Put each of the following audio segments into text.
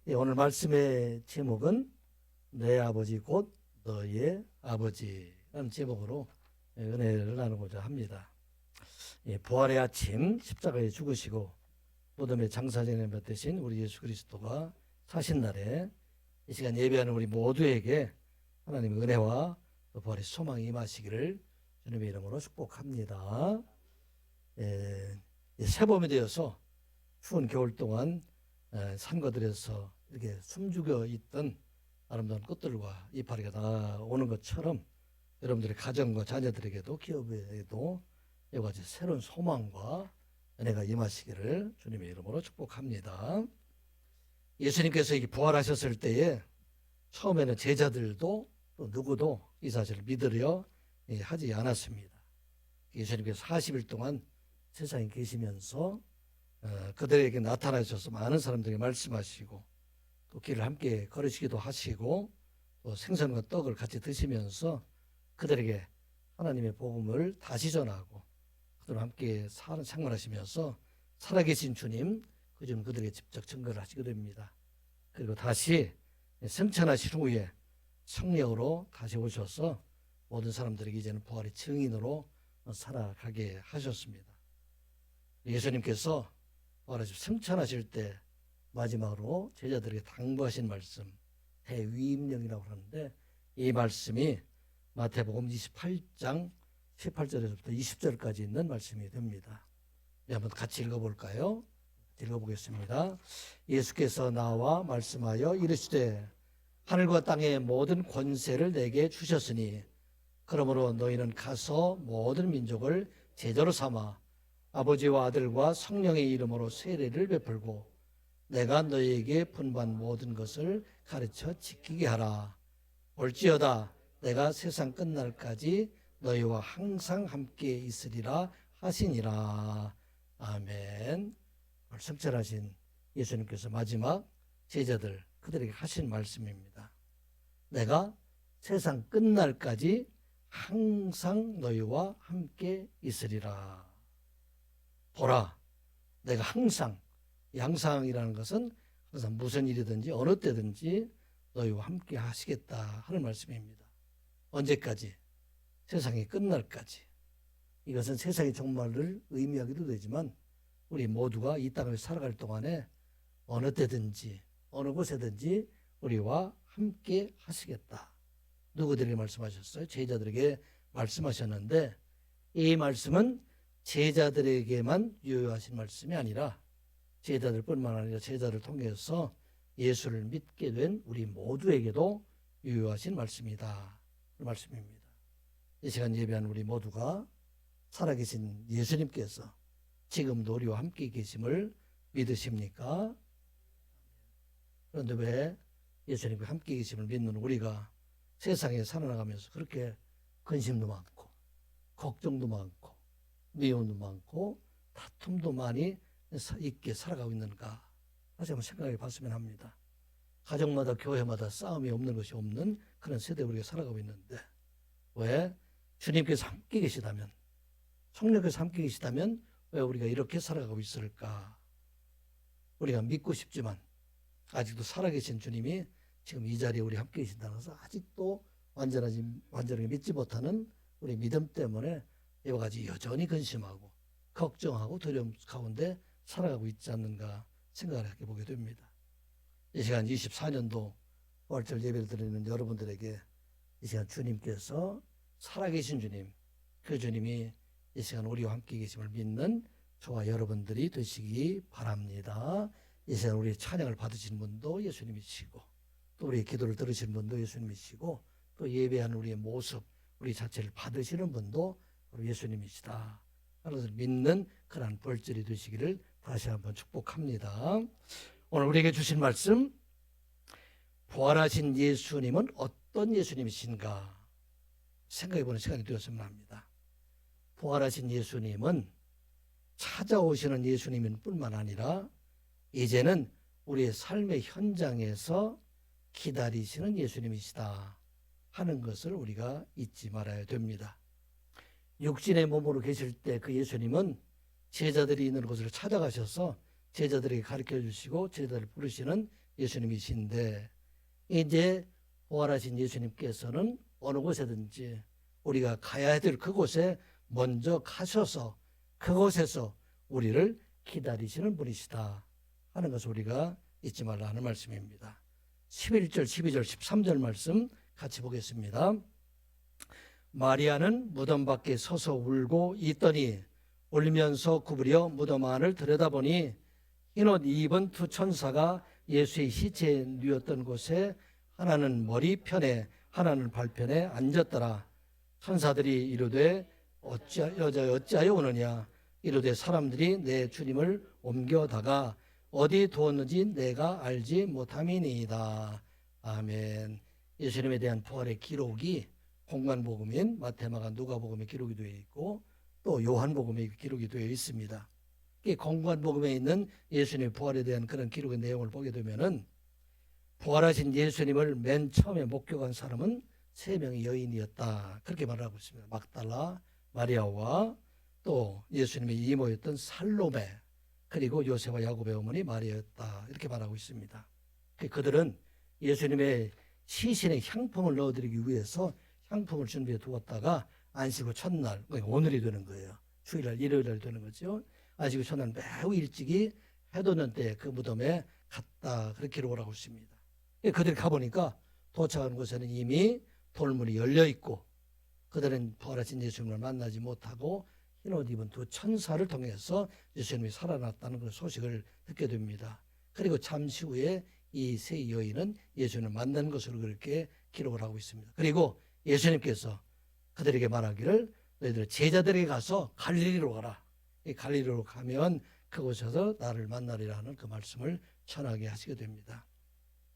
오늘 말씀의 제목은 내 아버지 곧 너의 아버지라는 제목으로 은혜를 나누고자 합니다. 부활의 아침 십자가에 죽으시고 무덤에 장사진에 맺으신 우리 예수 그리스도가 사신 날에 이 시간 예배하는 우리 모두에게 하나님의 은혜와 부활의 소망이 임하시기를 주님의 이름으로 축복합니다. 새봄이 되어서 추운 겨울 동안 산거들에서 이렇게 숨죽여 있던 아름다운 꽃들과 이파리가 나오는 것처럼 여러분들의 가정과 자녀들에게도 기업에도 이와 같이 새로운 소망과 은혜가 임하시기를 주님의 이름으로 축복합니다. 예수님께서 부활하셨을 때에 처음에는 제자들도 또 누구도 이 사실을 믿으려 하지 않았습니다. 예수님께서 40일 동안 세상에 계시면서 그들에게 나타나셔서 많은 사람들에게 말씀하시고 또 길을 함께 걸으시기도 하시고 또 생선과 떡을 같이 드시면서 그들에게 하나님의 복음을 다시 전하고 그들과 함께 생활하시면서 살아계신 주님, 그 주님 그들에게 직접 증거를 하시게 됩니다. 그리고 다시 승천하신 후에 성령으로 다시 오셔서 모든 사람들에게 이제는 부활의 증인으로 살아가게 하셨습니다. 예수님께서 부활하시고 승천하실 때 마지막으로 제자들에게 당부하신 말씀, 대위임령이라고 하는데 이 말씀이 마태복음 28장 18절에서부터 20절까지 있는 말씀이 됩니다. 한번 같이 읽어볼까요? 읽어보겠습니다. 예수께서 나와 말씀하여 이르시되 하늘과 땅의 모든 권세를 내게 주셨으니 그러므로 너희는 가서 모든 민족을 제자로 삼아 아버지와 아들과 성령의 이름으로 세례를 베풀고 내가 너희에게 분부한 모든 것을 가르쳐 지키게 하라. 올지어다 내가 세상 끝날까지 너희와 항상 함께 있으리라 하시니라. 아멘. 성철하신 예수님께서 마지막 제자들 그들에게 하신 말씀입니다. 내가 세상 끝날까지 항상 너희와 함께 있으리라. 보라, 내가 항상, 이 항상이라는 것은 항상 무슨 일이든지 어느 때든지 너희와 함께 하시겠다 하는 말씀입니다. 언제까지? 세상이 끝날까지. 이것은 세상의 종말을 의미하기도 되지만 우리 모두가 이 땅을 살아갈 동안에 어느 때든지 어느 곳에든지 우리와 함께 하시겠다. 누구들에게 말씀하셨어요? 제자들에게 말씀하셨는데 이 말씀은 제자들에게만 유효하신 말씀이 아니라 제자들뿐만 아니라 제자를 통해서 예수를 믿게 된 우리 모두에게도 유효하신 말씀이다. 그 말씀입니다. 이 시간 예배한 우리 모두가 살아계신 예수님께서 지금도 우리와 함께 계심을 믿으십니까? 그런데 왜 예수님과 함께 계심을 믿는 우리가 세상에 살아나가면서 그렇게 근심도 많고 걱정도 많고 미움도 많고 다툼도 많이 있게 살아가고 있는가? 다시 한번 생각해 봤으면 합니다. 가정마다 교회마다 싸움이 없는 것이 없는 그런 세대에 우리가 살아가고 있는데 왜? 주님께서 함께 계시다면 성령께서 함께 계시다면 왜 우리가 이렇게 살아가고 있을까? 우리가 믿고 싶지만 아직도 살아계신 주님이 지금 이 자리에 우리 함께 계신다는 것은 아직도 완전하게 믿지 못하는 우리 믿음 때문에 이와 같이 여전히 근심하고 걱정하고 두려움 가운데 살아가고 있지 않는가 생각을 해보게 됩니다. 이 시간 24년도 부활절 예배를 드리는 여러분들에게 이 시간 주님께서 살아계신 주님, 그 주님이 이 시간 우리와 함께 계심을 믿는 저와 여러분들이 되시기 바랍니다. 이 시간 우리의 찬양을 받으신 분도 예수님이시고 또 우리의 기도를 들으시는 분도 예수님이시고 또 예배하는 우리의 모습, 우리 자체를 받으시는 분도 예수님이시다. 그래서 믿는 그러한 벌절이 되시기를 다시 한번 축복합니다. 오늘 우리에게 주신 말씀, 부활하신 예수님은 어떤 예수님이신가 생각해보는 시간이 되었으면 합니다. 부활하신 예수님은 찾아오시는 예수님인 뿐만 아니라 이제는 우리의 삶의 현장에서 기다리시는 예수님이시다 하는 것을 우리가 잊지 말아야 됩니다. 육신의 몸으로 계실 때 그 예수님은 제자들이 있는 곳을 찾아가셔서 제자들에게 가르쳐 주시고 제자들을 부르시는 예수님이신데, 이제 부활하신 예수님께서는 어느 곳에든지 우리가 가야 될 그곳에 먼저 가셔서 그곳에서 우리를 기다리시는 분이시다 하는 것을 우리가 잊지 말라 하는 말씀입니다. 11절, 12절, 13절 말씀 같이 보겠습니다. 마리아는 무덤 밖에 서서 울고 있더니 울면서 구부려 무덤 안을 들여다보니 흰옷 입은 두 천사가 예수의 시체에 누웠던 곳에 하나는 머리편에 하나는 발편에 앉았더라. 천사들이 이르되 어찌하여 오느냐? 이르되 사람들이 내 주님을 옮겨다가 어디 두었는지 내가 알지 못함이니이다. 아멘. 예수님에 대한 부활의 기록이 공관복음인 마태마가 누가복음에 기록이 되어 있고 또 요한복음에 기록이 되어 있습니다. 이 공관복음에 있는 예수님의 부활에 대한 그런 기록의 내용을 보게 되면은 부활하신 예수님을 맨 처음에 목격한 사람은 3명의 여인이었다. 그렇게 말하고 있습니다. 막달라 마리아와 또 예수님의 이모였던 살로메 그리고 요셉과 야곱의 어머니 마리아였다. 이렇게 말하고 있습니다. 그들은 예수님의 시신에 향품을 넣어드리기 위해서 향품을 준비해 두었다가 안식 후 첫날, 오늘이 되는 거예요. 주일날, 일요일날 되는 거죠. 안식 후 첫날 매우 일찍이 해돋는 때에 그 무덤에 갔다. 그렇게 기록을 하고 있습니다. 그들이 가보니까 도착한 곳에는 이미 돌문이 열려 있고 그들은 부활하신 예수님을 만나지 못하고 흰옷 입은 두 천사를 통해서 예수님이 살아났다는 그 소식을 듣게 됩니다. 그리고 잠시 후에 이 세 여인은 예수님을 만난 것으로 그렇게 기록을 하고 있습니다. 그리고 예수님께서 그들에게 말하기를 너희들 제자들에게 가서 갈릴리로 가라. 이 갈릴리로 가면 그곳에서 나를 만나리라 하는 그 말씀을 전하게 하시게 됩니다.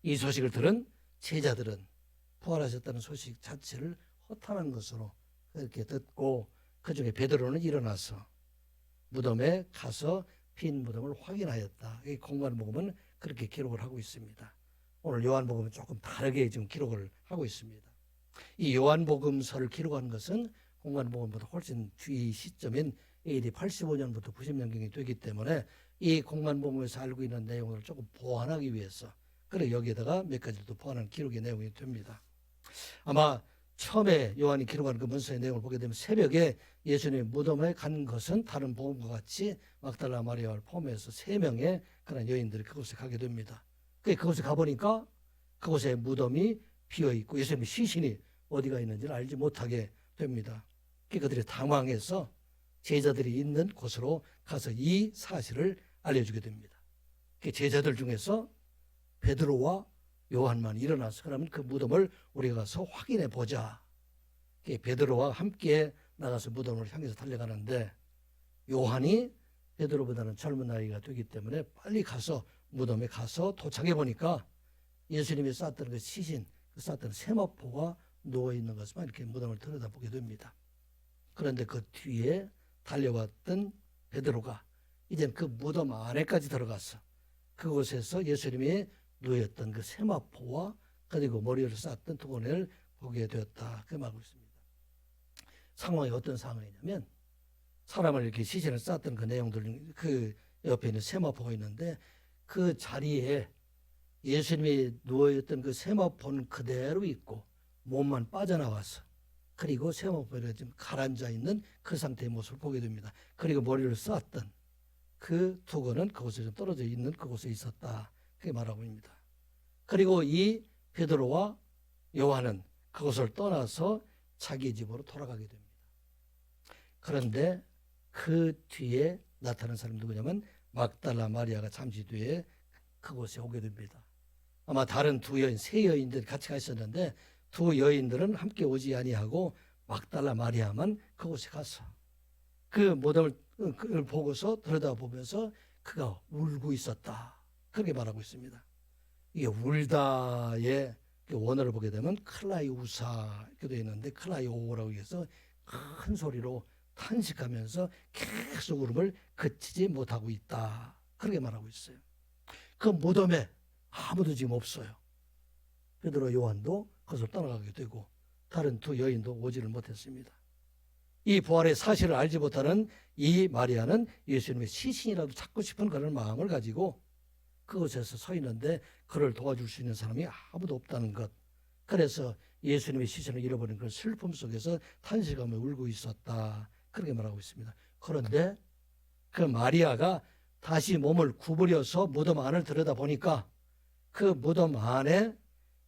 이 소식을 들은 제자들은 부활하셨다는 소식 자체를 허탄한 것으로 그렇게 듣고 그중에 베드로는 일어나서 무덤에 가서 빈 무덤을 확인하였다. 이 공관복음은 그렇게 기록을 하고 있습니다. 오늘 요한복음은 조금 다르게 지금 기록을 하고 있습니다. 이 요한복음서를 기록한 것은 공관복음보다 훨씬 뒤 시점인 AD 85년부터 90년경이 되기 때문에 이 공관복음에서 알고 있는 내용을 조금 보완하기 위해서 그래 여기에다가 몇 가지를 또 보완한 기록의 내용이 됩니다. 아마 처음에 요한이 기록한 그 문서의 내용을 보게 되면 새벽에 예수님의 무덤에 간 것은 다른 복음과 같이 막달라 마리아를 포함해서 3명의 그런 여인들이 그곳에 가게 됩니다. 그곳에 가보니까 그곳에 무덤이 비어있고 예수님의 시신이 어디가 있는지를 알지 못하게 됩니다. 그들이 당황해서 제자들이 있는 곳으로 가서 이 사실을 알려주게 됩니다. 제자들 중에서 베드로와 요한만 일어나서 그러면 그 무덤을 우리가 가서 확인해 보자. 베드로와 함께 나가서 무덤을 향해서 달려가는데 요한이 베드로보다는 젊은 나이가 되기 때문에 빨리 가서 무덤에 가서 도착해 보니까 예수님이 쌌던 그 시신, 그 쌌던 세마포가 누워있는 것만 이렇게 무덤을 들여다보게 됩니다. 그런데 그 뒤에 달려왔던 베드로가 이젠 그 무덤 안에까지 들어가서 그곳에서 예수님이 누웠던 그 세마포와 그리고 머리를 쌌던 두건을 보게 되었다. 그 말하고 있습니다. 상황이 어떤 상황이냐면 사람을 이렇게 시신을 쌌던 그 내용들 그 옆에 있는 세마포가 있는데 그 자리에 예수님이 누워있던 그 세마포는 그대로 있고 몸만 빠져나와서 그리고 세마포에 지금 가라앉아 있는 그 상태의 모습을 보게 됩니다. 그리고 머리를 쌌던 그 두건은 그곳에 좀 떨어져 있는 그곳에 있었다. 그렇게 말하고 있습니다. 그리고 이 베드로와 요한은 그곳을 떠나서 자기 집으로 돌아가게 됩니다. 그런데 그 뒤에 나타난 사람이 누구냐면 막달라 마리아가 잠시 뒤에 그곳에 오게 됩니다. 아마 다른 두 여인, 세 여인들이 같이 가 있었는데 두 여인들은 함께 오지 아니하고 막달라 마리아만 그곳에 가서 그 무덤을 보고서 들여다보면서 그가 울고 있었다. 그렇게 말하고 있습니다. 이게 울다의 원어를 보게 되면 클라이우사 이렇게 되어 있는데 클라이오라고 해서 큰 소리로 탄식하면서 계속 울음을 그치지 못하고 있다. 그렇게 말하고 있어요. 그 무덤에 아무도 지금 없어요. 베드로 요한도 그것을 떠나가게 되고 다른 두 여인도 오지를 못했습니다. 이 부활의 사실을 알지 못하는 이 마리아는 예수님의 시신이라도 찾고 싶은 그런 마음을 가지고 그곳에서 서 있는데 그를 도와줄 수 있는 사람이 아무도 없다는 것. 그래서 예수님의 시신을 잃어버린 그 슬픔 속에서 탄식하며 울고 있었다. 그렇게 말하고 있습니다. 그런데 그 마리아가 다시 몸을 구부려서 무덤 안을 들여다보니까 그 무덤 안에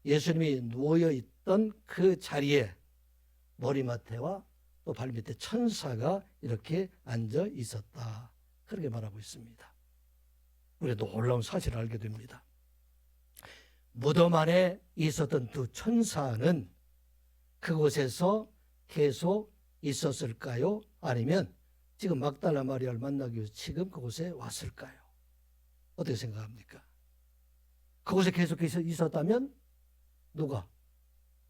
예수님이 누워있던 그 자리에 머리맡에와 또 발밑에 천사가 이렇게 앉아 있었다. 그렇게 말하고 있습니다. 우리가 놀라운 사실을 알게 됩니다. 무덤 안에 있었던 두 천사는 그곳에서 계속 있었을까요? 아니면 지금 막달라 마리아를 만나기 위해서 지금 그곳에 왔을까요? 어떻게 생각합니까? 그곳에 계속 있었다면 누가?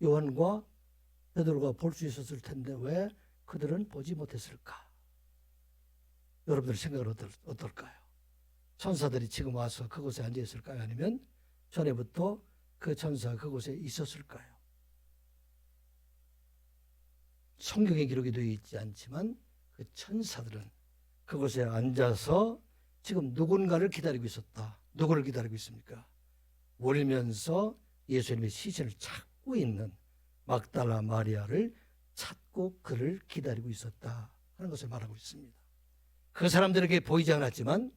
요한과 베드로가 볼 수 있었을 텐데 왜 그들은 보지 못했을까? 여러분들 생각은 어떨까요? 천사들이 지금 와서 그곳에 앉아 있을까요? 아니면 전에부터 그 천사가 그곳에 있었을까요? 성경에 기록이 되어 있지 않지만 그 천사들은 그곳에 앉아서 지금 누군가를 기다리고 있었다. 누구를 기다리고 있습니까? 울면서 예수님의 시신을 찾고 있는 막달라 마리아를 찾고 그를 기다리고 있었다 하는 것을 말하고 있습니다. 그 사람들에게 보이지 않았지만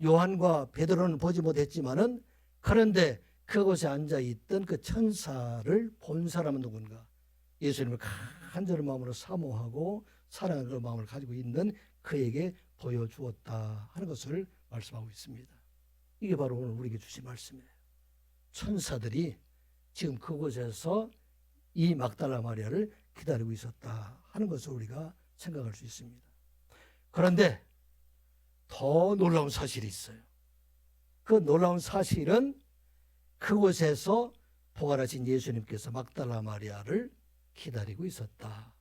요한과 베드로는 보지 못했지만은 그런데 그곳에 앉아있던 그 천사를 본 사람은 누군가? 예수님을 간절한 마음으로 사모하고 사랑하는 그 마음을 가지고 있는 그에게 보여주었다 하는 것을 말씀하고 있습니다. 이게 바로 오늘 우리에게 주신 말씀이에요. 천사들이 지금 그곳에서 이 막달라 마리아를 기다리고 있었다 하는 것을 우리가 생각할 수 있습니다. 그런데 더 놀라운 사실이 있어요. 그 놀라운 사실은 그곳에서 부활하신 예수님께서 막달라 마리아를 기다리고 있었다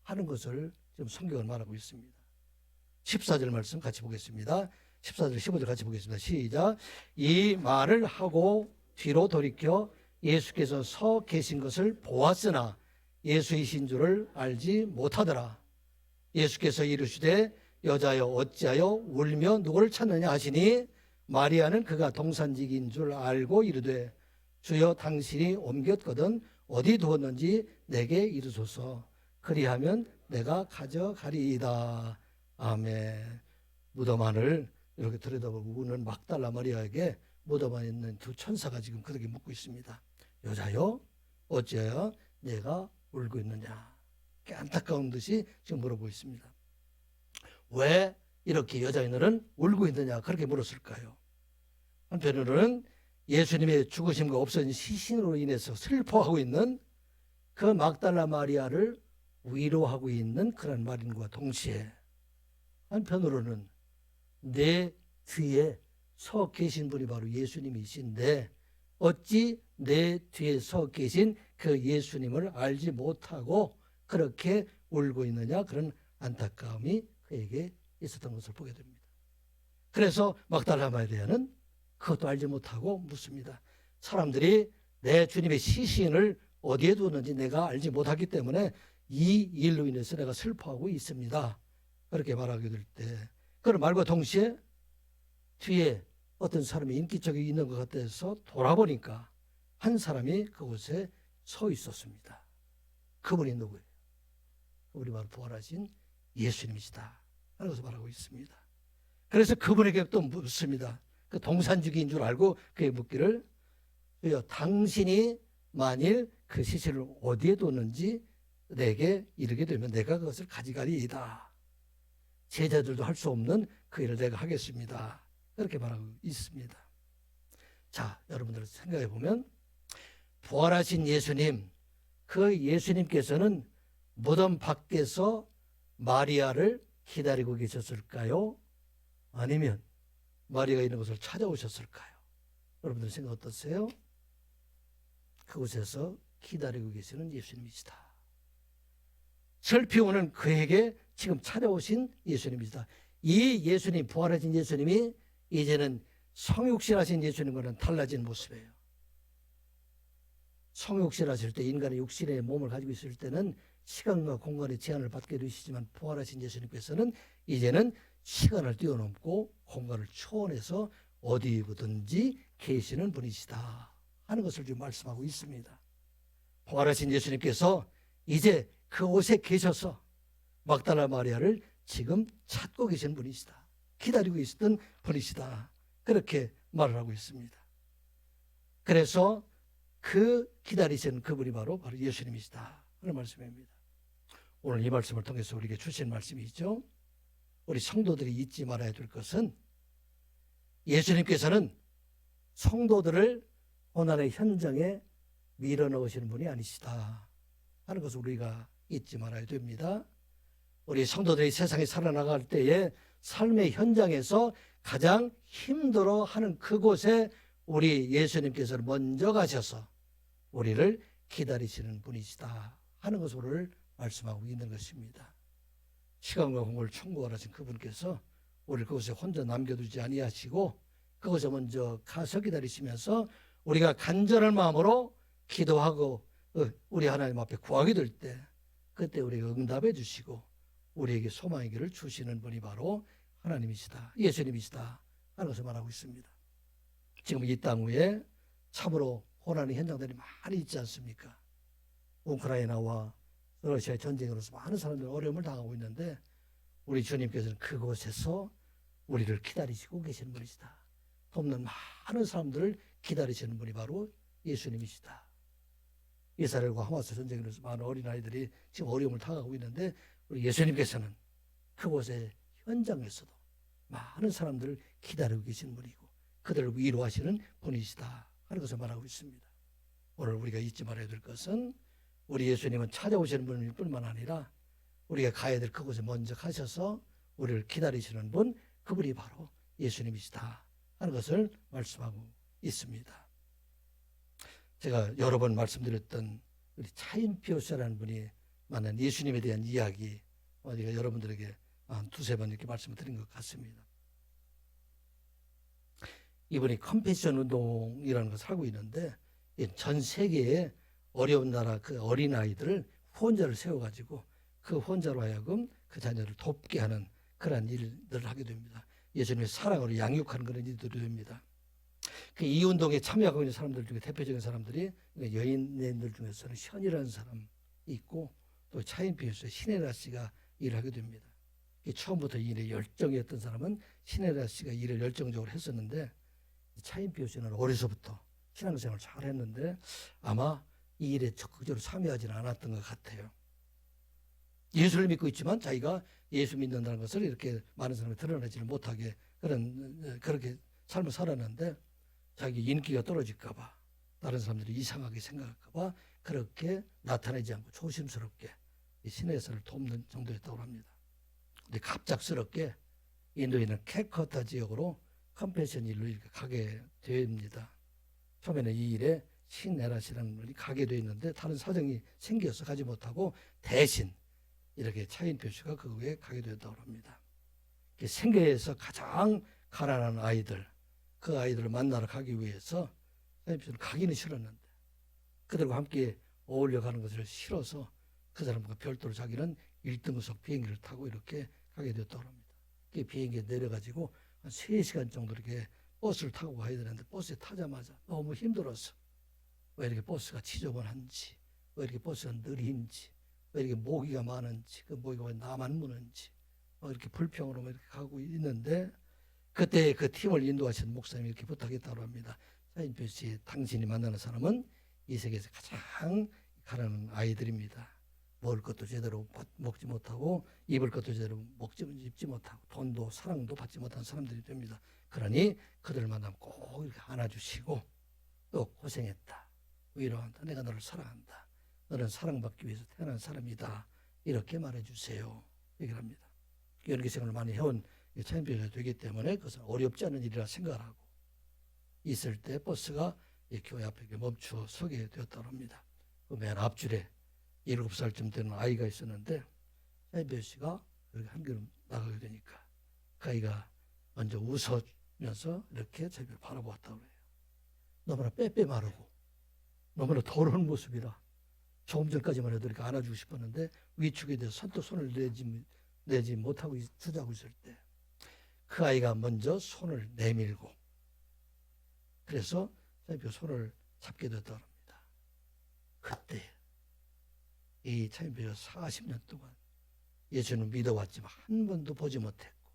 하는 것을 지금 성경은 말하고 있습니다. 14절 말씀 같이 보겠습니다. 14절 15절 같이 보겠습니다. 시작. 이 말을 하고 뒤로 돌이켜 예수께서 서 계신 것을 보았으나 예수이신 줄을 알지 못하더라. 예수께서 이르시되 여자여 어찌하여 울며 누구를 찾느냐 하시니 마리아는 그가 동산직인 줄 알고 이르되 주여 당신이 옮겼거든 어디 두었는지 내게 이르소서. 그리하면 내가 가져가리이다. 아멘. 무덤 안을 이렇게 들여다보고 우는 막달라 마리아에게 무덤 안에 있는 두 천사가 지금 그렇게 묻고 있습니다. 여자여 어찌하여 내가 울고 있느냐. 안타까운 듯이 지금 물어보고 있습니다. 왜 이렇게 여자인들은 울고 있느냐 그렇게 물었을까요? 한편으로는 예수님의 죽으심과 없어진 시신으로 인해서 슬퍼하고 있는 그 막달라 마리아를 위로하고 있는 그런 말인과 동시에 한편으로는 내 뒤에 서 계신 분이 바로 예수님이신데 어찌 내 뒤에 서 계신 그 예수님을 알지 못하고 그렇게 울고 있느냐 그런 안타까움이 그에게 있었던 것을 보게 됩니다. 그래서 막달라 마리아는 그것도 알지 못하고 묻습니다. 사람들이 내 주님의 시신을 어디에 두었는지 내가 알지 못하기 때문에 이 일로 인해서 내가 슬퍼하고 있습니다. 그렇게 말하게 될 때 그 말과 동시에 뒤에 어떤 사람이 인기척이 있는 것 같아서 돌아보니까 한 사람이 그곳에 서 있었습니다. 그분이 누구예요? 그분이 바로 부활하신 예수님이시다 하는 것을 말하고 있습니다. 그래서 그분에게 또 묻습니다. 그 동산주기인 줄 알고 그에게 묻기를 당신이 만일 그 시신을 어디에 뒀는지 내게 이르게 되면 내가 그것을 가져가리이다. 제자들도 할 수 없는 그 일을 내가 하겠습니다. 그렇게 말하고 있습니다. 자, 여러분들 생각해 보면 부활하신 예수님, 그 예수님께서는 무덤 밖에서 마리아를 기다리고 계셨을까요? 아니면 마리아가 있는 곳을 찾아오셨을까요? 여러분들 생각 어떠세요? 그곳에서 기다리고 계시는 예수님이시다. 슬피 오는 그에게 지금 찾아오신 예수님이시다. 이 예수님, 부활하신 예수님이 이제는 성육신하신 예수님과는 달라진 모습이에요. 성육신하실 때 인간의 육신의 몸을 가지고 있을 때는 시간과 공간의 제한을 받게 되시지만 부활하신 예수님께서는 이제는 시간을 뛰어넘고 공간을 초월해서 어디든지 계시는 분이시다 하는 것을 지금 말씀하고 있습니다. 부활하신 예수님께서 이제 그곳에 계셔서 막달라 마리아를 지금 찾고 계신 분이시다. 기다리고 있었던 분이시다. 그렇게 말을 하고 있습니다. 그래서 그 기다리시는 그분이 바로 예수님이시다 하는 말씀입니다. 오늘 이 말씀을 통해서 우리에게 주신 말씀이죠. 우리 성도들이 잊지 말아야 될 것은 예수님께서는 성도들을 고난의 현장에 밀어넣으시는 분이 아니시다 하는 것을 우리가 잊지 말아야 됩니다. 우리 성도들이 세상에 살아나갈 때에 삶의 현장에서 가장 힘들어하는 그곳에 우리 예수님께서는 먼저 가셔서 우리를 기다리시는 분이시다 하는 것을 오늘 말씀하고 있는 것입니다. 시간과 공을 충고하신 그분께서 우리를 그곳에 혼자 남겨두지 아니하시고 그곳에 먼저 가서 기다리시면서 우리가 간절한 마음으로 기도하고 우리 하나님 앞에 구하게 될 때 그때 우리가 응답해 주시고 우리에게 소망의 길을 주시는 분이 바로 하나님이시다, 예수님이시다 하는 것을 말하고 있습니다. 지금 이 땅 위에 참으로 고난의 현장들이 많이 있지 않습니까? 우크라이나와 러시아의 전쟁으로서 많은 사람들이 어려움을 당하고 있는데 우리 주님께서는 그곳에서 우리를 기다리시고 계시는 분이시다. 돕는 많은 사람들을 기다리시는 분이 바로 예수님이시다. 이스라엘과 하마스 전쟁으로서 많은 어린아이들이 지금 어려움을 당하고 있는데 우리 예수님께서는 그곳의 현장에서도 많은 사람들을 기다리고 계시는 분이고 그들을 위로하시는 분이시다 하는 것을 말하고 있습니다. 오늘 우리가 잊지 말아야 될 것은 우리 예수님은 찾아오시는 분일 뿐만 아니라 우리가 가야 될 그곳에 먼저 가셔서 우리를 기다리시는 분, 그분이 바로 예수님이시다 하는 것을 말씀하고 있습니다. 제가 여러 번 말씀드렸던 우리 차인피오스라는 분이 만난 예수님에 대한 이야기, 제가 여러분들에게 한 두세 번 이렇게 말씀을 드린 것 같습니다. 이분이 컴패션 운동이라는 것을 하고 있는데 전 세계에 어려운 나라 그 어린아이들을 후원자를 세워가지고 그 후원자로 하여금 그 자녀를 돕게 하는 그러한 일들을 하게 됩니다. 예수님의 사랑으로 양육하는 그런 일들이 됩니다. 이 운동에 참여하고 있는 사람들 중에 대표적인 사람들이 여인들 중에서는 션이라는 사람이 있고 또 차인피오스의 시네라 씨가 일을 하게 됩니다. 처음부터 이 일에 열정이었던 사람은 시네라 씨가 일을 열정적으로 했었는데 차인피오스는 어려서부터 신앙생활을 잘 했는데 아마 이 일에 적극적으로 참여하지는 않았던 것 같아요. 예수를 믿고 있지만 자기가 예수 믿는다는 것을 이렇게 많은 사람이 드러내지를 못하게 그렇게 삶을 살았는데 자기 인기가 떨어질까 봐 다른 사람들이 이상하게 생각할까 봐 그렇게 나타내지 않고 조심스럽게 이 시내에서를 돕는 정도였다고 합니다. 근데 갑작스럽게 인도에 있는 캘커타 지역으로 컴패션 일로 이렇게 가게 됩니다. 처음에는 이 일에 시네라시라는 분이 가게 돼 있는데 다른 사정이 생겨서 가지 못하고 대신 이렇게 차인표시가 그거에 가게 되었다고 합니다. 생계에서 가장 가난한 아이들, 그 아이들을 만나러 가기 위해서 차인표시는 가기는 싫었는데 그들과 함께 어울려 가는 것을 싫어서 그 사람과 별도로 자기는 1등석 비행기를 타고 이렇게 가게 되었다고 합니다. 비행기에 내려가지고 한 3시간 정도 이렇게 버스를 타고 가야 되는데 버스에 타자마자 너무 힘들어서 왜 이렇게 버스가 지저분한지, 왜 이렇게 버스가 느린지, 왜 이렇게 모기가 많은지, 그 모기가 왜 나만 무는지 이렇게 불평으로 이렇게 가고 있는데 그때 그 팀을 인도하시는 목사님이 이렇게 부탁했다고 합니다. 차인표시 당신이 만나는 사람은 이 세계에서 가장 가난한 아이들입니다. 먹을 것도 제대로 먹지 못하고 입을 것도 제대로 입지 못하고 돈도 사랑도 받지 못한 사람들이 됩니다. 그러니 그들을 만나면 꼭 이렇게 안아주시고 또 고생했다, 위로한다, 내가 너를 사랑한다, 너는 사랑받기 위해서 태어난 사람이다 이렇게 말해주세요 얘기를 합니다. 연기생활을 많이 해온 차인표가 되기 때문에 그것은 어렵지 않은 일이라 생각을 하고 있을 때 버스가 이 교회 앞에 멈추어 서게 되었다고 합니다. 그 맨 앞줄에 7살쯤 되는 아이가 있었는데 차인표 씨가 이렇게 한 걸음 나가게 되니까 그 아이가 먼저 웃으면서 이렇게 차인표를 바라보았다고 해요. 너무나 빼빼 마르고 너무나 더러운 모습이라 조금 전까지만 해도 이렇게 안아주고 싶었는데 위축에 대해서 선뜻 손을 내지 못하고 주저하고 있을 때 그 아이가 먼저 손을 내밀고 그래서 차인표 손을 잡게 되었다고 합니다. 그때 이 차인표가 40년 동안 예수님을 믿어왔지만 한 번도 보지 못했고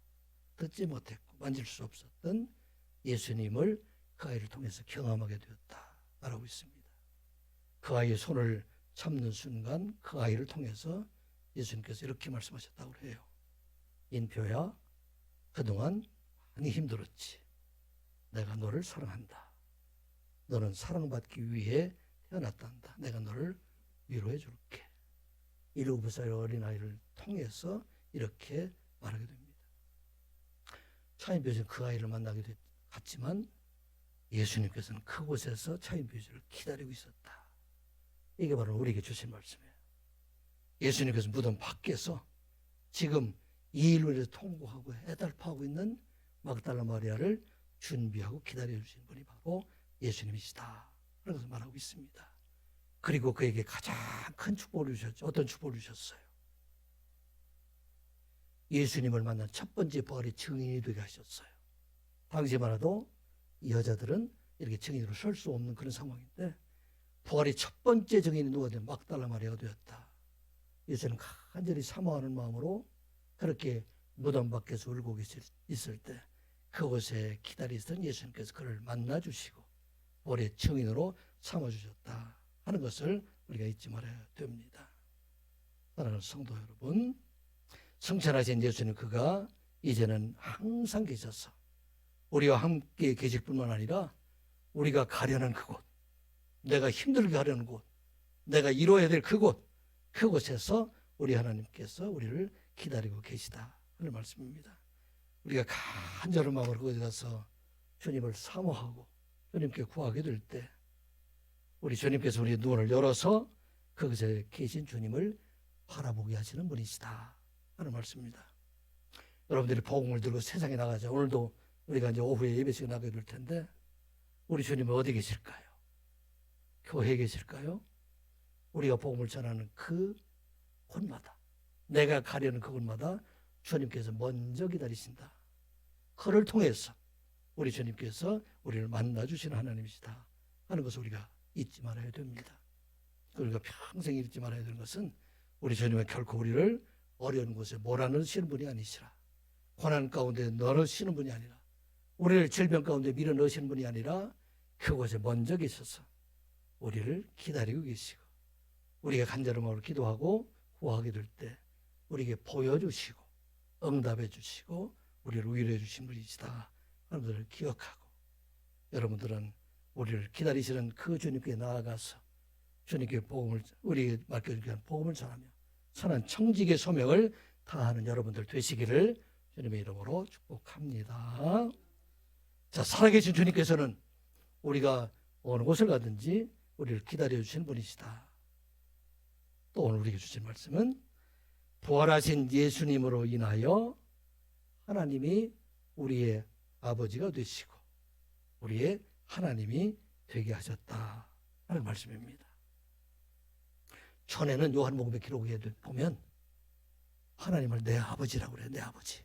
듣지 못했고 만질 수 없었던 예수님을 그 아이를 통해서 경험하게 되었다 말하고 있습니다. 그 아이의 손을 잡는 순간 그 아이를 통해서 예수님께서 이렇게 말씀하셨다고 해요. 인표야, 그동안 많이 힘들었지. 내가 너를 사랑한다. 너는 사랑받기 위해 태어났단다. 내가 너를 위로해 줄게. 7살 어린아이를 통해서 이렇게 말하게 됩니다. 차인표는 그 아이를 만나게 갔지만 예수님께서는 그곳에서 차인표를 기다리고 있었다. 이게 바로 우리에게 주신 말씀이에요. 예수님께서 무덤 밖에서 지금 이 일로 인해서 통곡하고 애달파하고 있는 막달라 마리아를 준비하고 기다려주신 분이 바로 예수님이시다. 그런 것을 말하고 있습니다. 그리고 그에게 가장 큰 축복을 주셨죠. 어떤 축복을 주셨어요? 예수님을 만난 첫 번째 부활의 증인이 되게 하셨어요. 당시만 해도 이 여자들은 이렇게 증인으로 설 수 없는 그런 상황인데 부활의 첫 번째 증인이 누가 되면 막달라 마리아가 되었다. 예수는 간절히 사모하는 마음으로 그렇게 무덤 밖에서 울고 있을 때 그곳에 기다리던 예수님께서 그를 만나주시고 부활의 증인으로 삼아주셨다 하는 것을 우리가 잊지 말아야 됩니다. 사랑하는 성도 여러분, 성천하신 예수님 그가 이제는 항상 계셔서 우리와 함께 계실 뿐만 아니라 우리가 가려는 그곳, 내가 힘들게 하려는 곳, 내가 이루어야 될 그곳에서 우리 하나님께서 우리를 기다리고 계시다 하는 말씀입니다. 우리가 간절한 마음으로 그곳에 가서 주님을 사모하고 주님께 구하게 될 때 우리 주님께서 우리의 눈을 열어서 그곳에 계신 주님을 바라보게 하시는 분이시다 하는 말씀입니다. 여러분들이 복음을 들고 세상에 나가자. 오늘도 우리가 이제 오후에 예배식 나가게 될 텐데 우리 주님은 어디 계실까요? 교회에 계실까요? 우리가 복음을 전하는 그 곳마다, 내가 가려는 그곳마다 주님께서 먼저 기다리신다. 그를 통해서 우리 주님께서 우리를 만나주시는 하나님이시다 하는 것을 우리가 잊지 말아야 됩니다. 우리가 평생 잊지 말아야 되는 것은 우리 주님은 결코 우리를 어려운 곳에 몰아넣으시는 분이 아니시라. 고난 가운데 넣으시는 분이 아니라 우리를 질병 가운데 밀어넣으시는 분이 아니라 그곳에 먼저 계셔서 우리를 기다리고 계시고 우리가 간절한 마음으로 기도하고 구하게 될 때 우리에게 보여주시고 응답해 주시고 우리를 위로해 주신 분이시다 하는 것을 기억하고 여러분들은 우리를 기다리시는 그 주님께 나아가서 주님께 복음을 우리에게 맡겨주게 한 복음을 전하며 선한 청직의 소명을 다하는 여러분들 되시기를 주님의 이름으로 축복합니다. 자, 살아계신 주님께서는 우리가 어느 곳을 가든지 우리를 기다려주시는 분이시다. 또 오늘 우리에게 주신 말씀은 부활하신 예수님으로 인하여 하나님이 우리의 아버지가 되시고 우리의 하나님이 되게 하셨다 하는 말씀입니다. 전에는 요한복음의 기록에 보면 하나님을 내 아버지라고 그래요. 내 아버지.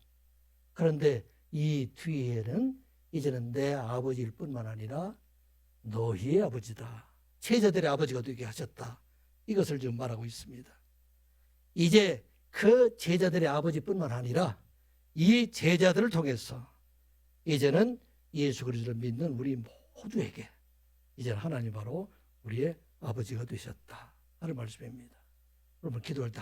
그런데 이 뒤에는 이제는 내 아버지일 뿐만 아니라 너희의 아버지다. 제자들의 아버지가 되게 하셨다. 이것을 지금 말하고 있습니다. 이제 그 제자들의 아버지뿐만 아니라 이 제자들을 통해서 이제는 예수 그리스도를 믿는 우리 모두에게 이제는 하나님 바로 우리의 아버지가 되셨다 하는 말씀입니다. 여러분 기도할 때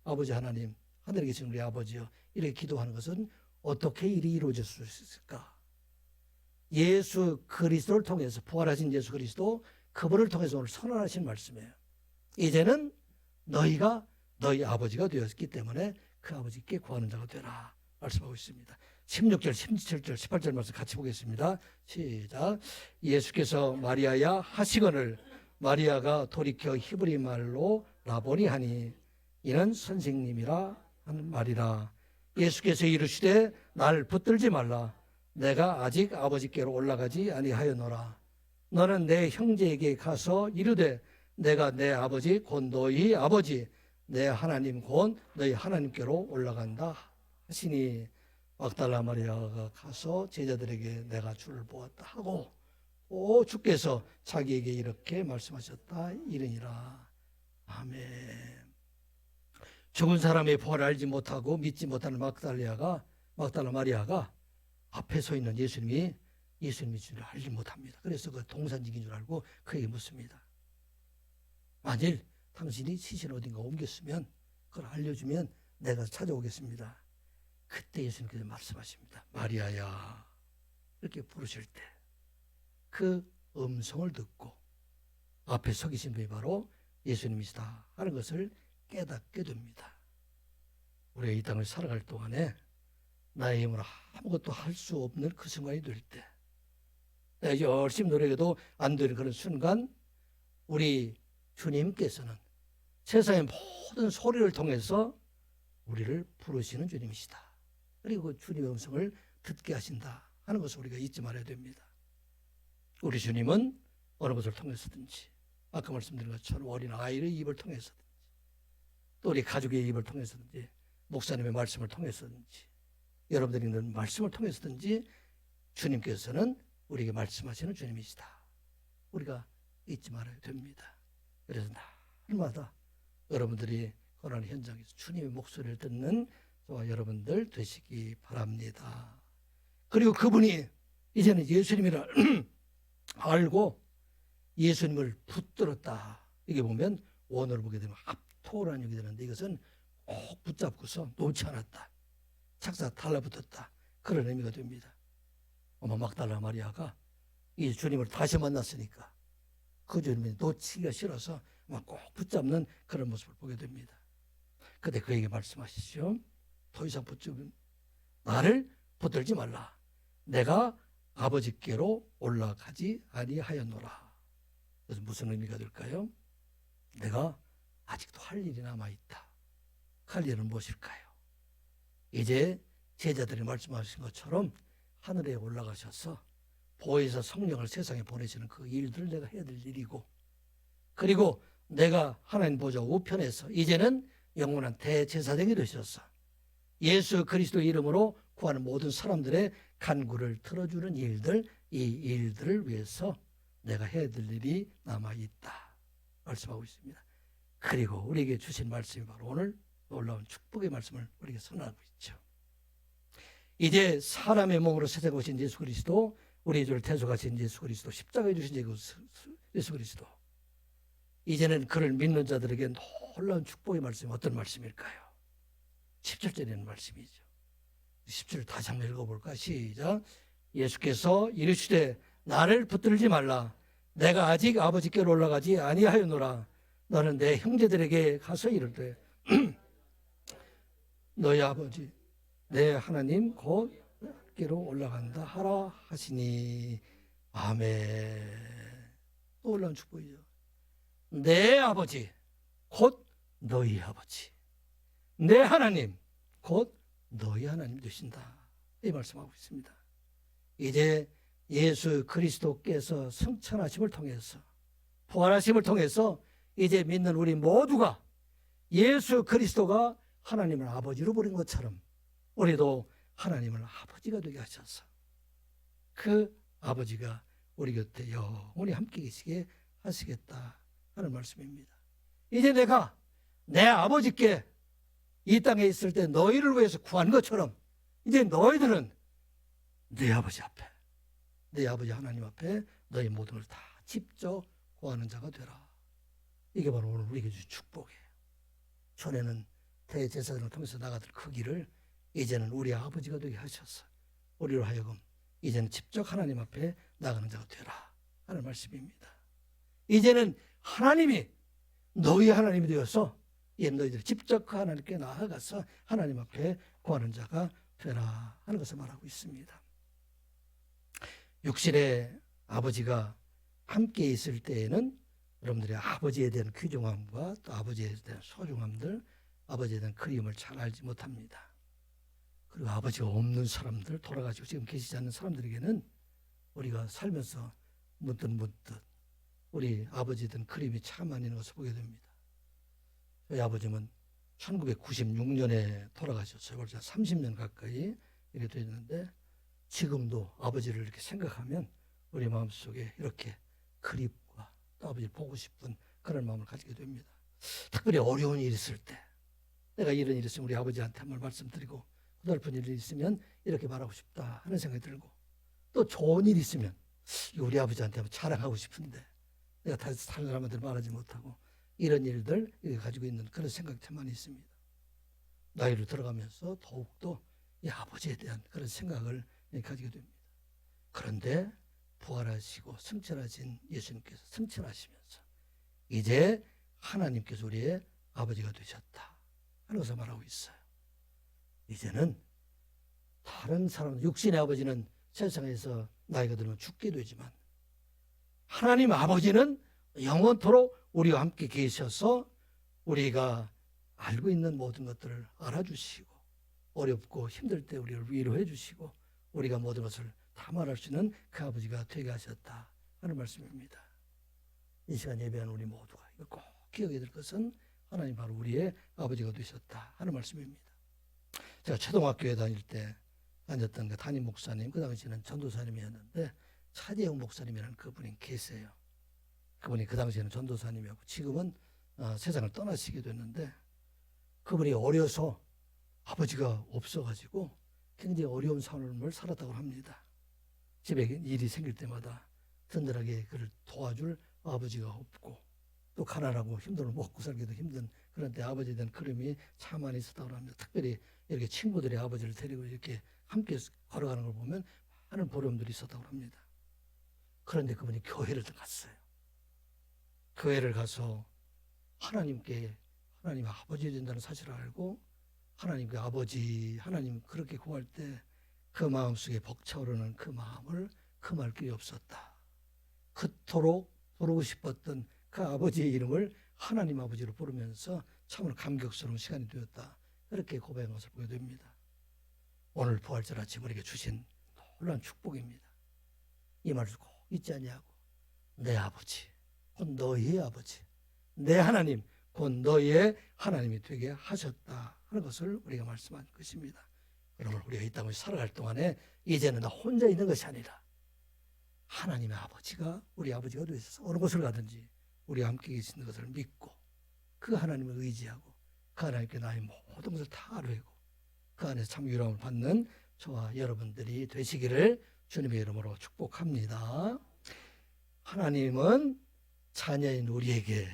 아버지 하나님 하늘에 계신 우리 아버지여 이렇게 기도하는 것은 어떻게 일이 이루어질 수 있을까? 예수 그리스도를 통해서 부활하신 예수 그리스도 그분을 통해서 오늘 선언하신 말씀이에요. 이제는 너희가 너희 아버지가 되었기 때문에 그 아버지께 구하는 자가 되라 말씀하고 있습니다. 16절, 17절, 18절 말씀 같이 보겠습니다. 시작. 예수께서 마리아야 하시거늘 마리아가 돌이켜 히브리 말로 라보니 하니 이는 선생님이라 하는 말이라. 예수께서 이르시되 날 붙들지 말라. 내가 아직 아버지께로 올라가지 아니하였노라. 너는 내 형제에게 가서 이르되 내가 내 아버지 곧 너희 아버지 내 하나님 곧 너희 하나님께로 올라간다 하시니 막달라 마리아가 가서 제자들에게 내가 주를 보았다 하고 주께서 자기에게 이렇게 말씀하셨다 이르니라. 아멘. 죽은 사람의 부활을 알지 못하고 믿지 못하는 막달라 마리아가 앞에 서 있는 예수님이 줄 알지 못합니다. 그래서 그 동산직인 줄 알고 그에게 묻습니다. 만일 당신이 시신 어딘가 옮겼으면 그걸 알려주면 내가 찾아오겠습니다. 그때 예수님께서 말씀하십니다. 마리아야. 이렇게 부르실 때 그 음성을 듣고 앞에 서 계신 분이 바로 예수님이시다 하는 것을 깨닫게 됩니다. 우리가 이 땅을 살아갈 동안에 나의 힘으로 아무것도 할 수 없는 그 순간이 될 때, 내가 열심히 노력해도 안 되는 그런 순간, 우리 주님께서는 세상의 모든 소리를 통해서 우리를 부르시는 주님이시다. 그리고 그 주님의 음성을 듣게 하신다 하는 것을 우리가 잊지 말아야 됩니다. 우리 주님은 어느 것을 통해서든지, 아까 말씀드린 것처럼 어린 아이의 입을 통해서든지, 또 우리 가족의 입을 통해서든지, 목사님의 말씀을 통해서든지, 여러분들이 있는 말씀을 통해서든지 주님께서는 우리에게 말씀하시는 주님이시다. 우리가 잊지 말아야 됩니다. 그래서 날마다 여러분들이 고난 현장에서 주님의 목소리를 듣는 저와 여러분들 되시기 바랍니다. 그리고 그분이 이제는 예수님이라 알고 예수님을 붙들었다. 이게 보면 원어를 보게 되면 합토라는 얘기 되는데, 이것은 꼭 붙잡고서 놓지 않았다. 착사 달라붙었다. 그런 의미가 됩니다. 어머 막달라 마리아가 이 주님을 다시 만났으니까 그 주님이 놓치기가 싫어서 막 꼭 붙잡는 그런 모습을 보게 됩니다. 그때 그에게 말씀하시죠. 더 이상 나를 붙들지 말라. 내가 아버지께로 올라가지 아니하였노라. 그래서 무슨 의미가 될까요? 내가 아직도 할 일이 남아있다. 할 일은 무엇일까요? 이제 제자들이 말씀하신 것처럼 하늘에 올라가셔서 보혜사 성령을 세상에 보내시는 그 일들을 내가 해야 될 일이고, 그리고 내가 하나님 보좌 우편에서 이제는 영원한 대제사장이 되셔서 예수 그리스도의 이름으로 구하는 모든 사람들의 간구를 들어주는 일들, 이 일들을 위해서 내가 해야 될 일이 남아있다 말씀하고 있습니다. 그리고 우리에게 주신 말씀이 바로 오늘 놀라운 축복의 말씀을 우리에게 선언하고 있죠. 이제 사람의 몸으로 세상에 오신 예수 그리스도, 우리의 죄를 대속하신 예수 그리스도, 십자가에 주신 예수 그리스도, 이제는 그를 믿는 자들에게 놀라운 축복의 말씀이 어떤 말씀일까요? 17절에 있는 말씀이죠. 17절 다시 한번 읽어볼까? 시작. 예수께서 이르시되 나를 붙들지 말라. 내가 아직 아버지께로 올라가지 아니하였노라. 너는 내 형제들에게 가서 이르되 너희 아버지 내 하나님 곧 께로 올라간다 하라 하시니. 아멘. 또 올라온 축복이죠. 내 아버지 곧 너희 아버지, 내 하나님 곧 너희 하나님 되신다. 이 말씀하고 있습니다. 이제 예수 그리스도께서 승천하심을 통해서, 부활하심을 통해서 이제 믿는 우리 모두가 예수 그리스도가 하나님을 아버지로 부른 것처럼 우리도 하나님을 아버지가 되게 하셔서 그 아버지가 우리 곁에 영원히 함께 계시게 하시겠다 하는 말씀입니다. 이제 내가 내 아버지께 이 땅에 있을 때 너희를 위해서 구한 것처럼 이제 너희들은 네 아버지 앞에, 네 아버지 하나님 앞에 너희 모든 걸 다 직접 구하는 자가 되라. 이게 바로 오늘 우리에게 주신 축복이에요. 전에는 대제사장을 통해서 나가던 그 길을 이제는 우리 아버지가 되게 하셔서 우리로 하여금 이제는 직접 하나님 앞에 나가는 자가 되라 하는 말씀입니다. 이제는 하나님이 너희 하나님이 되어서 너희들 직접 그 하나님께 나아가서 하나님 앞에 구하는 자가 되라 하는 것을 말하고 있습니다. 육신의 아버지가 함께 있을 때에는 여러분들이 아버지에 대한 귀중함과 또 아버지에 대한 소중함들, 아버지에 대한 그리움을 잘 알지 못합니다. 그리고 아버지가 없는 사람들, 돌아가시고 지금 계시지 않는 사람들에게는 우리가 살면서 문득 우리 아버지에 대한 그림이 참 많이 있는 것을 보게 됩니다. 저희 아버지는 1996년에 돌아가셨어요. 벌써 30년 가까이 이렇게 되었는데 지금도 아버지를 이렇게 생각하면 우리 마음속에 이렇게 그립과 또 아버지를 보고 싶은 그런 마음을 가지게 됩니다. 특별히 어려운 일이 있을 때, 내가 이런 일이 있으면 우리 아버지한테 한번 말씀드리고, 고달픈 일이 있으면 이렇게 말하고 싶다 하는 생각이 들고, 또 좋은 일이 있으면 우리 아버지한테 한번 자랑하고 싶은데 내가 다른 사람한테 말하지 못하고, 이런 일들 가지고 있는 그런 생각이 참 많이 있습니다. 나이를 들어가면서 더욱더 이 아버지에 대한 그런 생각을 가지게 됩니다. 그런데 부활하시고 승천하신 예수님께서 승천하시면서 이제 하나님께서 우리의 아버지가 되셨다 하는 것을 말하고 있어요. 이제는 다른 사람, 육신의 아버지는 세상에서 나이가 들면 죽게 되지만 하나님 아버지는 영원토록 우리와 함께 계셔서 우리가 알고 있는 모든 것들을 알아주시고, 어렵고 힘들 때 우리를 위로해 주시고, 우리가 모든 것을 다 말할 수 있는 그 아버지가 되게 하셨다 하는 말씀입니다. 이 시간 예배하는 우리 모두가 이걸 꼭 기억해야 될 것은 하나님 바로 우리의 아버지가 되셨다 하는 말씀입니다. 제가 초등학교에 다닐 때 다녔던 그 담임 목사님, 그 당시에는 전도사님이었는데 차재영 목사님이라는 그분이 계세요. 그분이 그 당시에는 전도사님이었고 지금은 세상을 떠나시게 됐는데, 그분이 어려서 아버지가 없어가지고 굉장히 어려운 삶을 살았다고 합니다. 집에 일이 생길 때마다 든든하게 그를 도와줄 아버지가 없고, 또 가난하고 힘들어 먹고 살기도 힘든 그런 때 아버지에 대한 그림이 참 많이 있었다고 합니다. 특별히 이렇게 친구들이 아버지를 데리고 이렇게 함께 걸어가는 걸 보면 많은 보람들이 있었다고 합니다. 그런데 그분이 교회를 갔어요. 교회를 가서 하나님께 하나님 아버지 된다는 사실을 알고 하나님께 아버지, 하나님 그렇게 구할 때 그 마음속에 벅차오르는 그 마음을 금할 길이 없었다. 그토록 부르고 싶었던 그 아버지의 이름을 하나님 아버지로 부르면서 참으로 감격스러운 시간이 되었다. 그렇게 고백한 것을 보게 됩니다. 오늘 부활절 아침 우리에게 주신 놀라운 축복입니다. 이 말을 꼭 잊지 아니하고, 내 아버지, 곧 너희의 아버지, 내 하나님, 곧 너희의 하나님이 되게 하셨다 하는 것을 우리가 말씀한 것입니다. 여러분, 우리가 이 땅을 살아갈 동안에 이제는 나 혼자 있는 것이 아니라 하나님의 아버지가 우리 아버지가 되셔서 어느 곳을 가든지 우리와 함께 계시는 것을 믿고, 그 하나님을 의지하고 그 하나님께 나의 모든 것을 다 아뢰고 그 안에서 참 유람을 받는 저와 여러분들이 되시기를 주님의 이름으로 축복합니다. 하나님은 자녀인 우리에게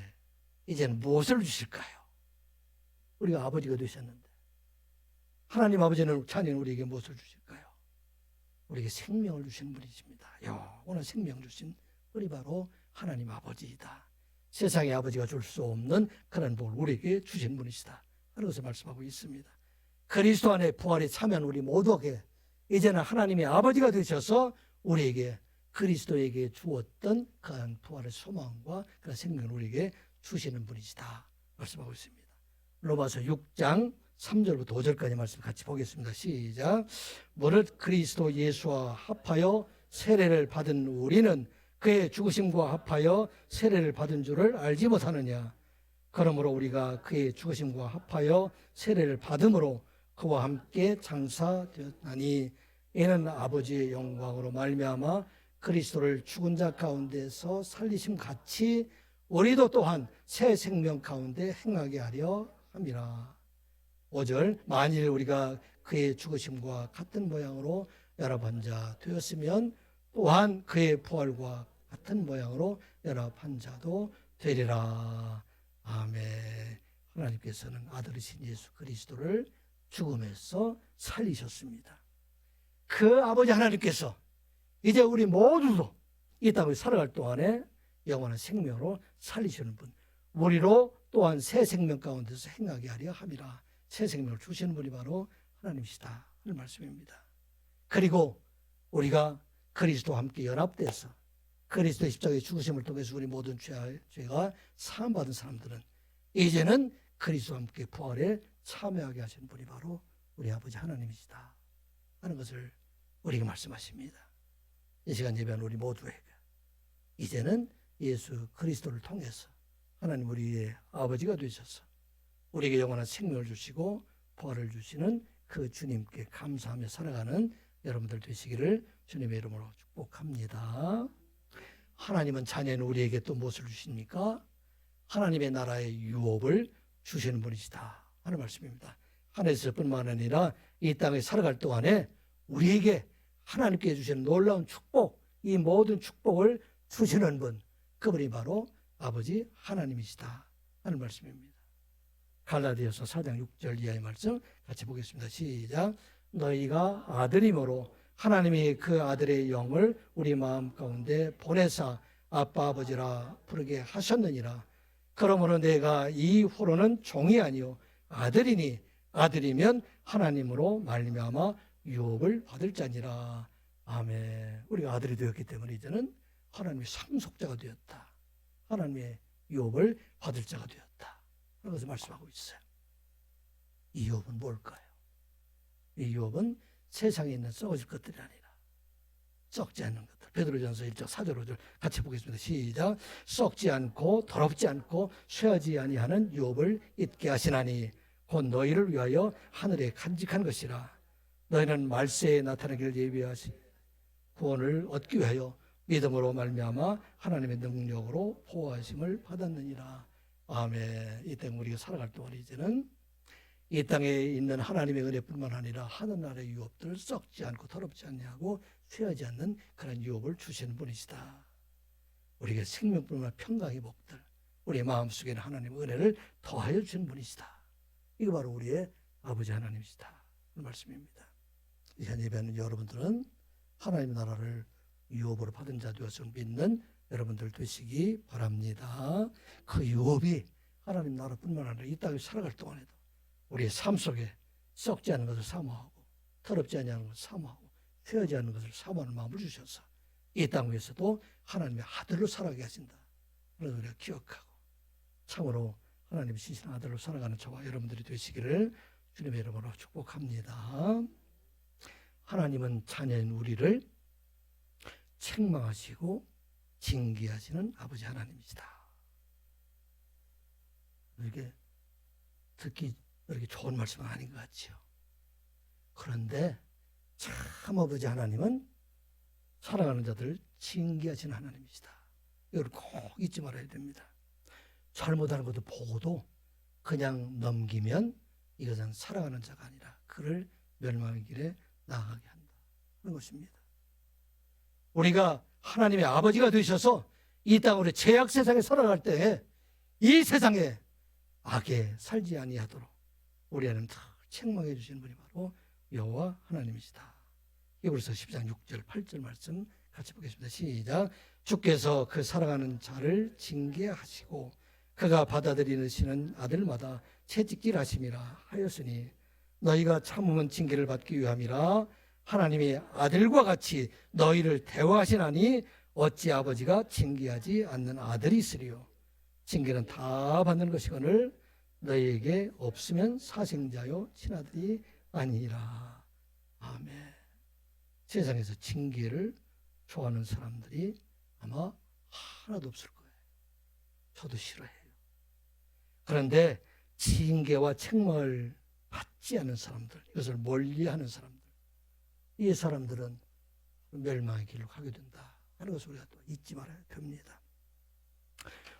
이제는 무엇을 주실까요? 우리가 아버지가 되셨는데 하나님 아버지는 자녀인 우리에게 무엇을 주실까요? 우리에게 생명을 주시는 분이십니다. 영원한 생명 주신 우리 바로 하나님 아버지이다. 세상의 아버지가 줄 수 없는 그런 복을 우리에게 주신 분이시다 하는 것을 말씀하고 있습니다. 그리스도 안에 부활에 참여한 우리 모두에게 이제는 하나님의 아버지가 되셔서 우리에게 그리스도에게 주었던 그런 부활의 소망과 그런 생명을 우리에게 주시는 분이시다 말씀하고 있습니다. 로마서 6장 3절부터 5절까지 말씀 같이 보겠습니다. 시작. 무릇 그리스도 예수와 합하여 세례를 받은 우리는 그의 죽으심과 합하여 세례를 받은 줄을 알지 못하느냐. 그러므로 우리가 그의 죽으심과 합하여 세례를 받음으로 그와 함께 장사되었나니, 이는 아버지의 영광으로 말미암아 그리스도를 죽은 자 가운데서 살리심 같이 우리도 또한 새 생명 가운데 행하게 하려 함이라. 5절. 만일 우리가 그의 죽으심과 같은 모양으로 연합한 자 되었으면 또한 그의 부활과 같은 모양으로 연합한 자도 되리라. 아멘. 하나님께서는 아들이신 예수 그리스도를 죽음에서 살리셨습니다. 그 아버지 하나님께서 이제 우리 모두도 이 땅을 살아갈 동안에 영원한 생명으로 살리시는 분, 우리로 또한 새 생명 가운데서 행하게 하려 함이라. 새 생명을 주시는 분이 바로 하나님이시다 하는 말씀입니다. 그리고 우리가 그리스도와 함께 연합돼서 그리스도의 십자가의 죽으심을 통해서 우리 모든 죄가 사함받은 사람들은 이제는 그리스도와 함께 부활에 참여하게 하신 분이 바로 우리 아버지 하나님이시다 하는 것을 우리에게 말씀하십니다. 이 시간 예배하는 우리 모두에게 이제는 예수 그리스도를 통해서 하나님 우리의 아버지가 되셔서 우리에게 영원한 생명을 주시고 부활을 주시는 그 주님께 감사하며 살아가는 여러분들 되시기를 주님의 이름으로 축복합니다. 하나님은 자녀인 우리에게 또 무엇을 주십니까? 하나님의 나라의 유업을 주시는 분이시다 하는 말씀입니다. 하늘에서뿐만 아니라 이 땅에 살아갈 동안에 우리에게 하나님께 주시는 놀라운 축복, 이 모든 축복을 주시는 분, 그분이 바로 아버지 하나님이시다 하는 말씀입니다. 갈라디아서 4장 6절 이하의 말씀 같이 보겠습니다. 시작. 너희가 아들이므로 하나님이 그 아들의 영을 우리 마음 가운데 보내사 아빠 아버지라 부르게 하셨느니라. 그러므로 내가 이후로는 종이 아니요 아들이니 아들이면 하나님으로 말미암아 유업을 받을 자니라. 아멘. 우리가 아들이 되었기 때문에 이제는 하나님의 상속자가 되었다. 하나님의 유업을 받을 자가 되었다. 그것을 말씀하고 있어요. 이 유업은 뭘까요? 이 유업은 세상에 있는 썩어질 것들이 아니라 썩지 않는 것들. 베드로전서 1장 4절 5절 같이 보겠습니다. 시작. 썩지 않고 더럽지 않고 쇠하지 아니하는 유업을 잊게 하시나니 곧 너희를 위하여 하늘에 간직한 것이라. 너희는 말세에 나타나기를 예비하시 구원을 얻기 위하여 믿음으로 말미암아 하나님의 능력으로 보호하심을 받았느니라. 아멘. 이 땅 우리가 살아갈 동안 이제는 이 땅에 있는 하나님의 은혜뿐만 아니라 하늘나라의 유업들을 썩지 않고 더럽지 않냐고 쇠하지 않는 그런 유업을 주시는 분이시다. 우리에게 생명뿐만 아니라 평강의 복들, 우리의 마음속에는 하나님의 은혜를 더하여 주는 분이시다. 이거 바로 우리의 아버지 하나님이시다. 그 말씀입니다. 이 현 예배하는 여러분들은 하나님의 나라를 유업으로 받은 자 되어서 믿는 여러분들 되시기 바랍니다. 그 유업이 하나님 나라뿐만 아니라 이 땅에 살아갈 동안에도 우리의 삶 속에 썩지 않은 것을 사모하고 더럽지 않은 것을 사모하고 쇠하지 않는 것을 사모하는 마음을 주셔서 이 땅 위에서도 하나님의 아들로 살아가게 하신다. 그래서 우리가 기억하고 참으로 하나님의 신실한 아들로 살아가는 저와 여러분들이 되시기를 주님의 이름으로 축복합니다. 하나님은 자녀인 우리를 책망하시고 징계하시는 아버지 하나님이시다. 이게 듣기 이렇게 좋은 말씀은 아닌 것 같지요. 그런데 참 아버지 하나님은 살아가는 자들을 징계하시는 하나님이시다. 이걸 꼭 잊지 말아야 됩니다. 잘못하는 것도 보고도 그냥 넘기면 이것은 살아가는 자가 아니라 그를 멸망의 길에 나아가게 한다. 그런 것입니다. 우리가 하나님의 아버지가 되셔서 이 땅으로 죄악 세상에 살아갈 때 이 세상에 악에 살지 아니하도록 우리 하나님 다 책망해 주시는 분이 바로 여호와 하나님이시다. 히브리서 10장 6절 8절 말씀 같이 보겠습니다. 시작. 주께서 그 사랑하는 자를 징계하시고 그가 받아들이시는 아들마다 채찍질하심이라 하였으니 너희가 참으면 징계를 받기 위함이라. 하나님이 아들과 같이 너희를 대화하시나니 어찌 아버지가 징계하지 않는 아들이 있으리요. 징계는 다 받는 것이거늘 너희에게 없으면 사생자요 친아들이 아니라. 아멘. 세상에서 징계를 좋아하는 사람들이 아마 하나도 없을 거예요. 저도 싫어해요. 그런데 징계와 책망을 받지 않는 사람들, 이것을 멀리하는 사람들, 이 사람들은 멸망의 길로 가게 된다 하는 것을 우리가 또 잊지 말아야 됩니다.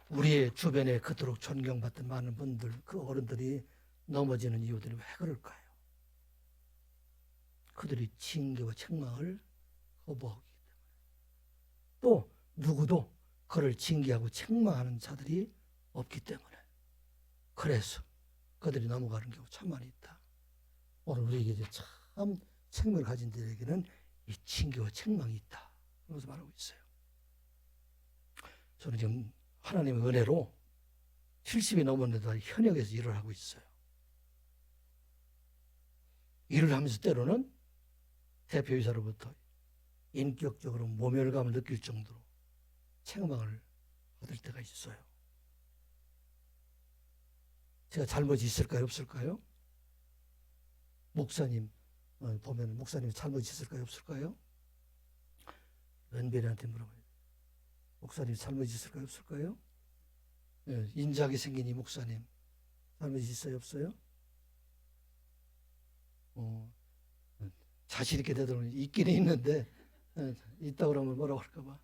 우리의 주변에 그토록 존경받던 많은 분들, 그 어른들이 넘어지는 이유들이 왜 그럴까요? 그들이 징계와 책망을 거부하기 때문에. 또 누구도 그를 징계하고 책망하는 자들이 없기 때문에. 그래서 그들이 넘어가는 경우 참 많이 있다. 오늘 우리에게 이제 참 생명을 가진 자에게는 이 징계와 책망이 있다. 그것을 말하고 있어요. 저는 지금 하나님의 은혜로 70이 넘었는데도 현역에서 일을 하고 있어요. 일을 하면서 때로는 대표이사로부터 인격적으로 모멸감을 느낄 정도로 책망을 받을 때가 있어요. 제가 잘못이 있을까요? 없을까요? 목사님 보면 목사님 잘못이 있을까요? 없을까요? 은별이한테 물어봐요. 목사님 잘못이 있을까요? 없을까요? 인자하게 생긴 이 목사님 잘못이 있어요? 없어요? 자신 있게 되도록 있기는 있는데 있다 그러면 뭐라고 할까 봐.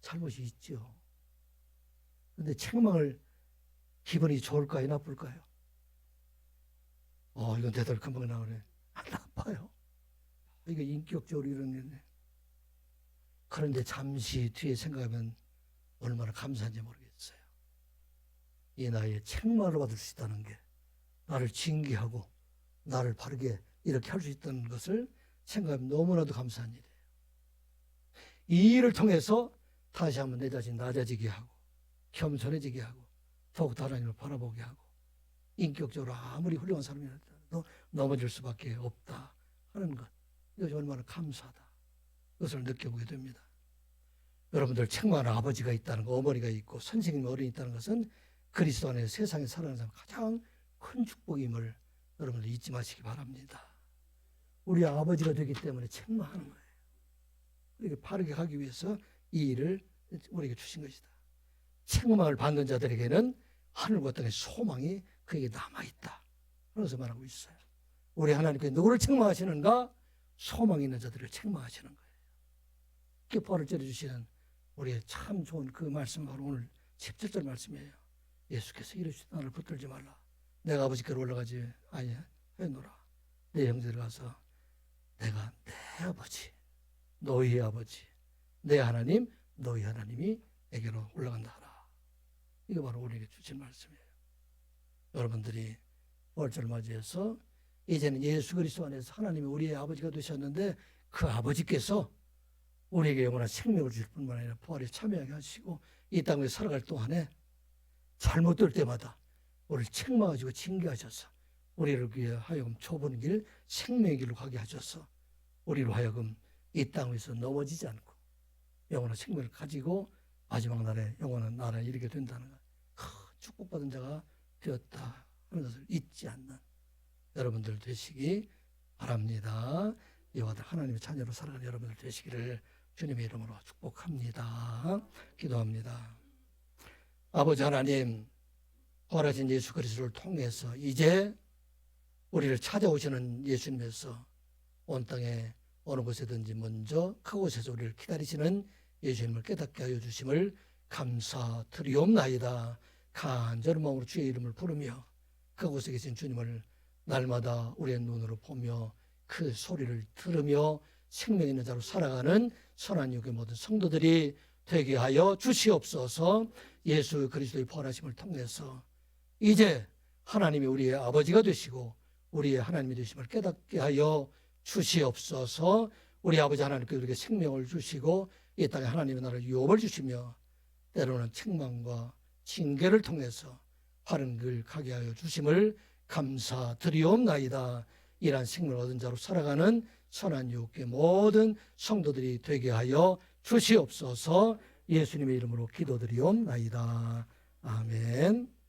잘못이 있죠. 근데 책망을 기분이 좋을까요, 나쁠까요? 이건 대답이 금방 나오네. 나빠요. 이게 인격적으로 이런 일이네. 그런데 잠시 뒤에 생각하면 얼마나 감사한지 모르겠어요. 이 나이에 책망을 받을 수 있다는 게, 나를 징계하고 나를 바르게 이렇게 할 수 있다는 것을 생각하면 너무나도 감사한 일이에요. 이 일을 통해서 다시 한번 내 자신 낮아지게 하고 겸손해지게 하고 더욱 하나님을 바라보게 하고 인격적으로 아무리 훌륭한 사람이라도 넘어질 수밖에 없다 하는 것, 이것이 얼마나 감사하다, 그것을 느껴보게 됩니다. 여러분들 책망하는 아버지가 있다는 거, 어머니가 있고 선생님, 어른이 있다는 것은 그리스도 안에 세상에 살아가는 사람 가장 큰 축복임을 여러분들 잊지 마시기 바랍니다. 우리 아버지가 되기 때문에 책망하는 거예요. 우리가 바르게 가기 위해서 이 일을 우리에게 주신 것이다. 책망을 받는 자들에게는 하늘과 땅의 소망이 그에게 남아있다, 그래서 말하고 있어요. 우리 하나님께서 누구를 책망하시는가? 소망 있는 자들을 책망하시는 거예요. 기뻐를 째려주시는 우리의 참 좋은 그 말씀, 바로 오늘 17절 말씀이에요. 예수께서 이르시되 나를 붙들지 말라. 내가 아버지께로 올라가지 아니하노라. 내 형제들 가서 내가 내 아버지, 너희의 아버지, 내 하나님, 너희 하나님이 내게로 올라간다 하라. 이거 바로 우리에게 주신 말씀이에요. 여러분들이 월절을 맞이해서 이제는 예수 그리스도 안에서 하나님이 우리의 아버지가 되셨는데, 그 아버지께서 우리에게 영원한 생명을 주실 뿐만 아니라 부활에 참여하게 하시고 이 땅에 살아갈 동안에 잘못될 때마다 우리를 책망하시고 징계하셔서 우리를 위해 하여금 좁은 길, 생명의 길로 가게 하셔서 우리로 하여금 이 땅에서 넘어지지 않고 영원한 생명을 가지고 마지막 날에 영원한 나라에 이르게 된다는 것, 축복받은 자가 되었다 하는 것을 잊지 않는 여러분들 되시기 바랍니다. 이와 같은 하나님의 자녀로 살아가는 여러분들 되시기를 주님의 이름으로 축복합니다. 기도합니다. 아버지 하나님, 부활하신 예수 그리스도를 통해서 이제 우리를 찾아오시는 예수님에서 온 땅에 어느 곳에든지 먼저 그곳에서 우리를 기다리시는 예수님을 깨닫게 하여 주심을 감사드리옵나이다. 간절한 마음으로 주의 이름을 부르며 그곳에 계신 주님을 날마다 우리의 눈으로 보며 그 소리를 들으며 생명 있는 자로 살아가는 선한 육의 모든 성도들이 되게 하여 주시옵소서. 예수 그리스도의 부활하심을 통해서 이제 하나님이 우리의 아버지가 되시고 우리의 하나님이 되심을 깨닫게 하여 주시옵소서. 우리 아버지 하나님께서 우리에게 생명을 주시고 이 땅에 하나님의 나라를 유업을 주시며 때로는 책망과 징계를 통해서 바른 길 가게 하여 주심을 감사드리옵나이다. 이러한 생명을 얻은 자로 살아가는 선한 유혹의 모든 성도들이 되게 하여 주시옵소서. 예수님의 이름으로 기도드리옵나이다. 아멘.